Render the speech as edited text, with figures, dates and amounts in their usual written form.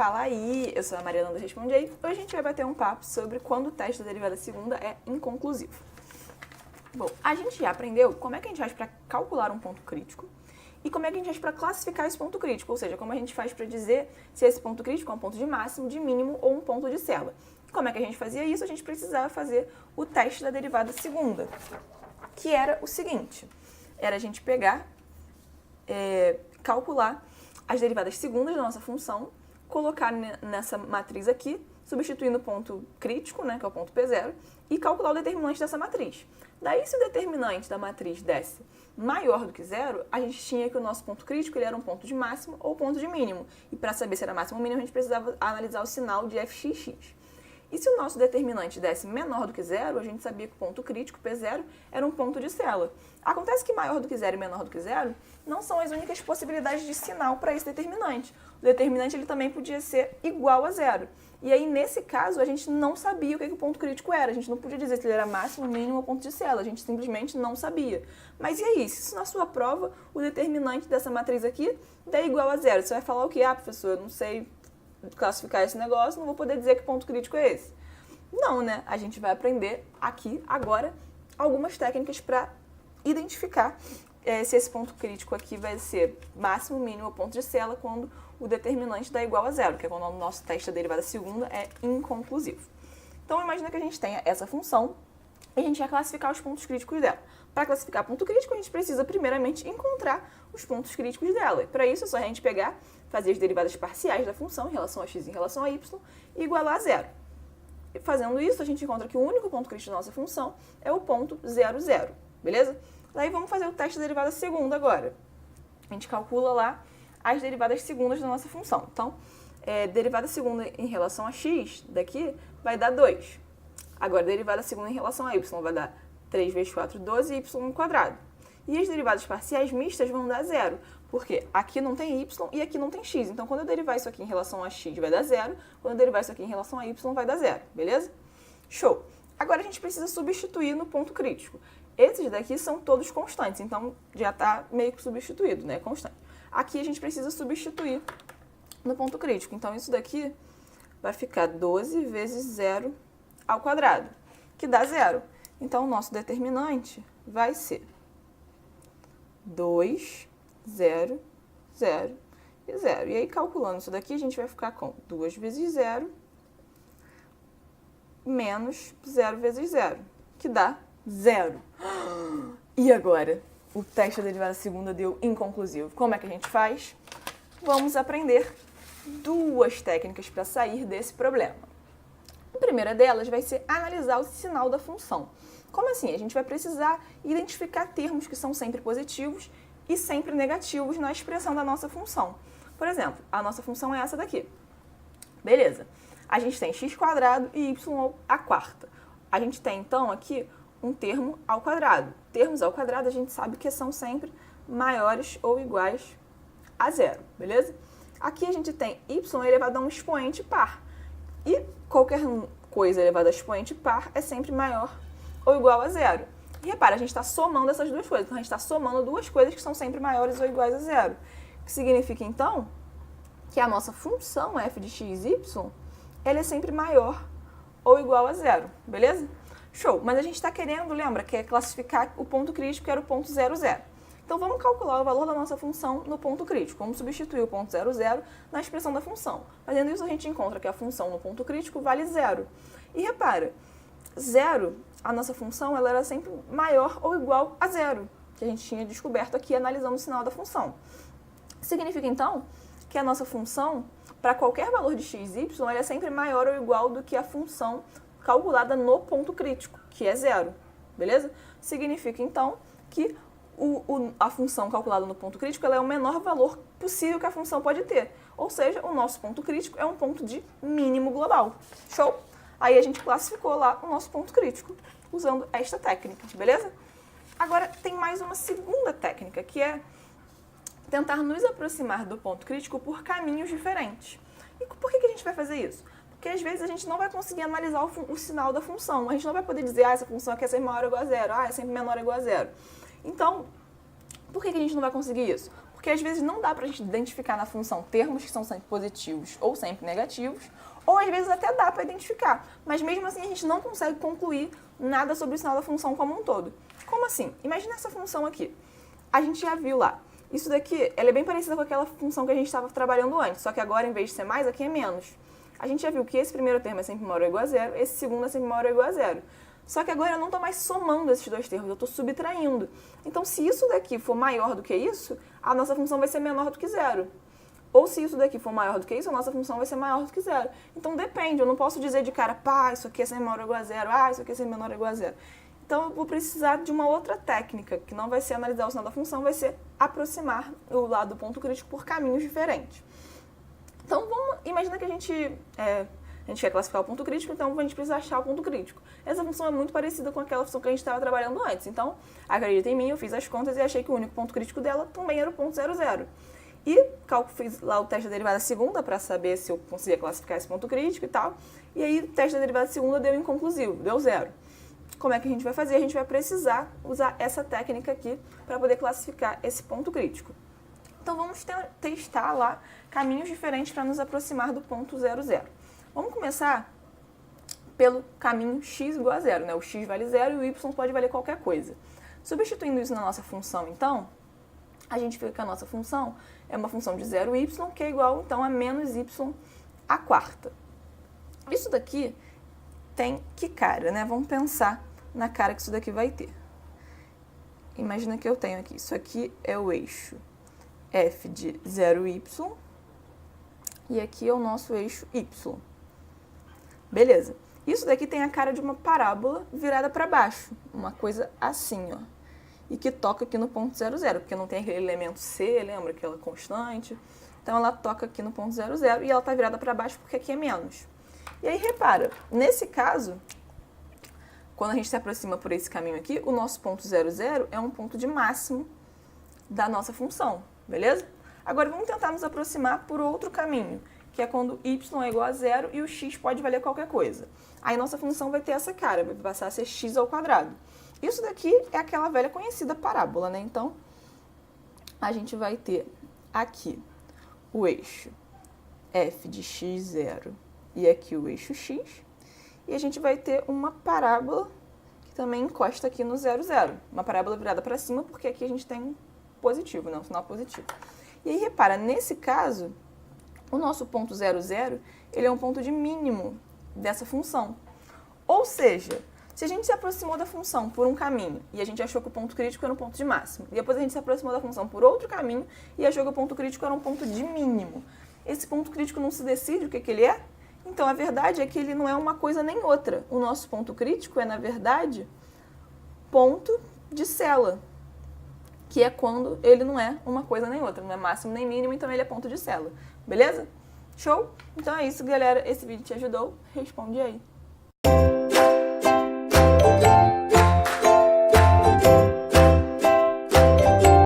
Fala aí, eu sou a Mariana do Responde Aí. Hoje a gente vai bater um papo sobre quando o teste da derivada segunda é inconclusivo. Bom, a gente já aprendeu como é que a gente faz para calcular um ponto crítico e como é que a gente faz para classificar esse ponto crítico, ou seja, como a gente faz para dizer se esse ponto crítico é um ponto de máximo, de mínimo ou um ponto de célula. Como é que a gente fazia isso? A gente precisava fazer o teste da derivada segunda, que era o seguinte, era a gente pegar, calcular as derivadas segundas da nossa função, colocar nessa matriz aqui, substituindo o ponto crítico, né, que é o ponto P0, e calcular o determinante dessa matriz. Daí, se o determinante da matriz desse maior do que zero, a gente tinha que o nosso ponto crítico ele era um ponto de máximo ou ponto de mínimo. E para saber se era máximo ou mínimo, a gente precisava analisar o sinal de fxx. E se o nosso determinante desse menor do que zero, a gente sabia que o ponto crítico, P0, era um ponto de célula. Acontece que maior do que zero e menor do que zero não são as únicas possibilidades de sinal para esse determinante. O determinante ele também podia ser igual a zero. E aí, nesse caso, a gente não sabia o que o ponto crítico era. A gente não podia dizer se ele era máximo, mínimo ou ponto de célula. A gente simplesmente não sabia. Mas e aí, se na sua prova o determinante dessa matriz aqui der igual a zero, você vai falar o quê? Ah, professor, eu não sei classificar esse negócio, não vou poder dizer que ponto crítico é esse. Não, né? A gente vai aprender aqui, agora, algumas técnicas para identificar se esse ponto crítico aqui vai ser máximo, mínimo ou ponto de célula quando o determinante dá igual a zero, que é quando o nosso teste da derivada segunda é inconclusivo. Então, imagina que a gente tenha essa função e a gente vai classificar os pontos críticos dela. Para classificar ponto crítico, a gente precisa primeiramente encontrar os pontos críticos dela. E para isso, é só a gente pegar, fazer as derivadas parciais da função em relação a x e em relação a y e igualar a zero. E fazendo isso, a gente encontra que o único ponto crítico da nossa função é o ponto 0, 0, beleza? Daí vamos fazer o teste da derivada segunda agora. A gente calcula lá as derivadas segundas da nossa função. Então, derivada segunda em relação a x daqui vai dar 2. Agora, derivada segunda em relação a y vai dar 3 vezes 4, 12, y ao quadrado. E as derivadas parciais mistas vão dar 0, porque aqui não tem y e aqui não tem x. Então, quando eu derivar isso aqui em relação a x, vai dar 0. Quando eu derivar isso aqui em relação a y, vai dar 0, beleza? Show! Agora, a gente precisa substituir no ponto crítico. Esses daqui são todos constantes, então já está meio que substituído, né? Constante. Aqui a gente precisa substituir no ponto crítico. Então, isso daqui vai ficar 12 vezes 0 ao quadrado, que dá 0. Então, o nosso determinante vai ser 2, 0, 0 e 0. E aí, calculando isso daqui, a gente vai ficar com 2 vezes 0 menos 0 vezes 0, que dá 0. E agora? O teste da derivada segunda deu inconclusivo. Como é que a gente faz? Vamos aprender duas técnicas para sair desse problema. A primeira delas vai ser analisar o sinal da função. Como assim? A gente vai precisar identificar termos que são sempre positivos e sempre negativos na expressão da nossa função. Por exemplo, a nossa função é essa daqui. Beleza. A gente tem x² e y à quarta. A gente tem, então, aqui um termo ao quadrado. Termos ao quadrado a gente sabe que são sempre maiores ou iguais a zero, beleza? Aqui a gente tem y elevado a um expoente par. E qualquer coisa elevada a expoente par é sempre maior ou igual a zero. E repara, a gente está somando essas duas coisas. Então, a gente está somando duas coisas que são sempre maiores ou iguais a zero. O que significa, então, que a nossa função f de x, y, ela é sempre maior ou igual a zero, beleza? Show! Mas a gente está querendo, lembra, que é classificar o ponto crítico, que era o ponto 0, 0. Então, vamos calcular o valor da nossa função no ponto crítico. Vamos substituir o ponto 0, 0 na expressão da função. Fazendo isso, a gente encontra que a função no ponto crítico vale 0. E repara, 0, a nossa função, ela era sempre maior ou igual a 0, que a gente tinha descoberto aqui analisando o sinal da função. Significa, então, que a nossa função, para qualquer valor de x, y, ela é sempre maior ou igual do que a função calculada no ponto crítico, que é 0, beleza? Significa, então, que a função calculada no ponto crítico ela é o menor valor possível que a função pode ter. Ou seja, o nosso ponto crítico é um ponto de mínimo global. Show? Aí a gente classificou lá o nosso ponto crítico, usando esta técnica, beleza? Agora, tem mais uma segunda técnica, que é tentar nos aproximar do ponto crítico por caminhos diferentes. E por que a gente vai fazer isso? Porque às vezes a gente não vai conseguir analisar o sinal da função. A gente não vai poder dizer, essa função aqui é sempre maior ou igual a zero, é sempre menor ou igual a zero. Então, Por que a gente não vai conseguir isso? Porque às vezes não dá pra gente identificar na função termos que são sempre positivos ou sempre negativos, ou às vezes até dá para identificar, mas mesmo assim a gente não consegue concluir nada sobre o sinal da função como um todo. Como assim? Imagina essa função aqui. A gente já viu lá. Isso daqui, ela é bem parecida com aquela função que a gente estava trabalhando antes, só que agora, em vez de ser mais, aqui é menos. A gente já viu que esse primeiro termo é sempre maior ou igual a zero, esse segundo é sempre maior ou igual a zero. Só que agora eu não estou mais somando esses dois termos, eu estou subtraindo. Então, se isso daqui for maior do que isso, a nossa função vai ser menor do que zero. Ou se isso daqui for maior do que isso, a nossa função vai ser maior do que zero. Então, depende, eu não posso dizer de cara, pá, isso aqui é sempre maior ou igual a zero, isso aqui é sempre menor ou igual a zero. Então, eu vou precisar de uma outra técnica, que não vai ser analisar o sinal da função, vai ser aproximar o lado do ponto crítico por caminhos diferentes. Então, imagina que a gente quer classificar o ponto crítico, então a gente precisa achar o ponto crítico. Essa função é muito parecida com aquela função que a gente estava trabalhando antes. Então, acredita em mim, eu fiz as contas e achei que o único ponto crítico dela também era o ponto 00. E fiz lá o teste da derivada segunda para saber se eu conseguia classificar esse ponto crítico e tal. E aí, o teste da derivada segunda deu inconclusivo, deu 0. Como é que a gente vai fazer? A gente vai precisar usar essa técnica aqui para poder classificar esse ponto crítico. Então, vamos testar lá caminhos diferentes para nos aproximar do ponto 00. Vamos começar pelo caminho x igual a 0, né? O x vale 0 e o y pode valer qualquer coisa. Substituindo isso na nossa função, então, a gente fica que a nossa função é uma função de 0y, que é igual, então, a menos y à quarta. Isso daqui tem que cara, né? Vamos pensar na cara que isso daqui vai ter. Imagina que eu tenho aqui, isso aqui é o eixo f de 0y e aqui é o nosso eixo y. Beleza. Isso daqui tem a cara de uma parábola virada para baixo, uma coisa assim, ó. E que toca aqui no ponto 00, porque não tem aquele elemento c, lembra? Aquela constante. Então, ela toca aqui no ponto 00 e ela está virada para baixo porque aqui é menos. E aí, repara, nesse caso, quando a gente se aproxima por esse caminho aqui, o nosso ponto 00 é um ponto de máximo da nossa função, beleza? Agora, vamos tentar nos aproximar por outro caminho, que é quando y é igual a 0 e o x pode valer qualquer coisa. Aí, nossa função vai ter essa cara, vai passar a ser x ao quadrado. Isso daqui é aquela velha conhecida parábola, né? Então, a gente vai ter aqui o eixo f de x0 e aqui o eixo x. E a gente vai ter uma parábola que também encosta aqui no 00. Uma parábola virada para cima, porque aqui a gente tem um positivo, né? Um sinal positivo. E aí, repara, nesse caso, o nosso ponto 00, ele é um ponto de mínimo dessa função. Ou seja, se a gente se aproximou da função por um caminho e a gente achou que o ponto crítico era um ponto de máximo, e depois a gente se aproximou da função por outro caminho e achou que o ponto crítico era um ponto de mínimo, esse ponto crítico não se decide o que ele é? Então, a verdade é que ele não é uma coisa nem outra. O nosso ponto crítico é, na verdade, ponto de Cella, que é quando ele não é uma coisa nem outra, não é máximo nem mínimo, então ele é ponto de Cella. Beleza? Show? Então é isso, galera. Esse vídeo te ajudou? Responde aí.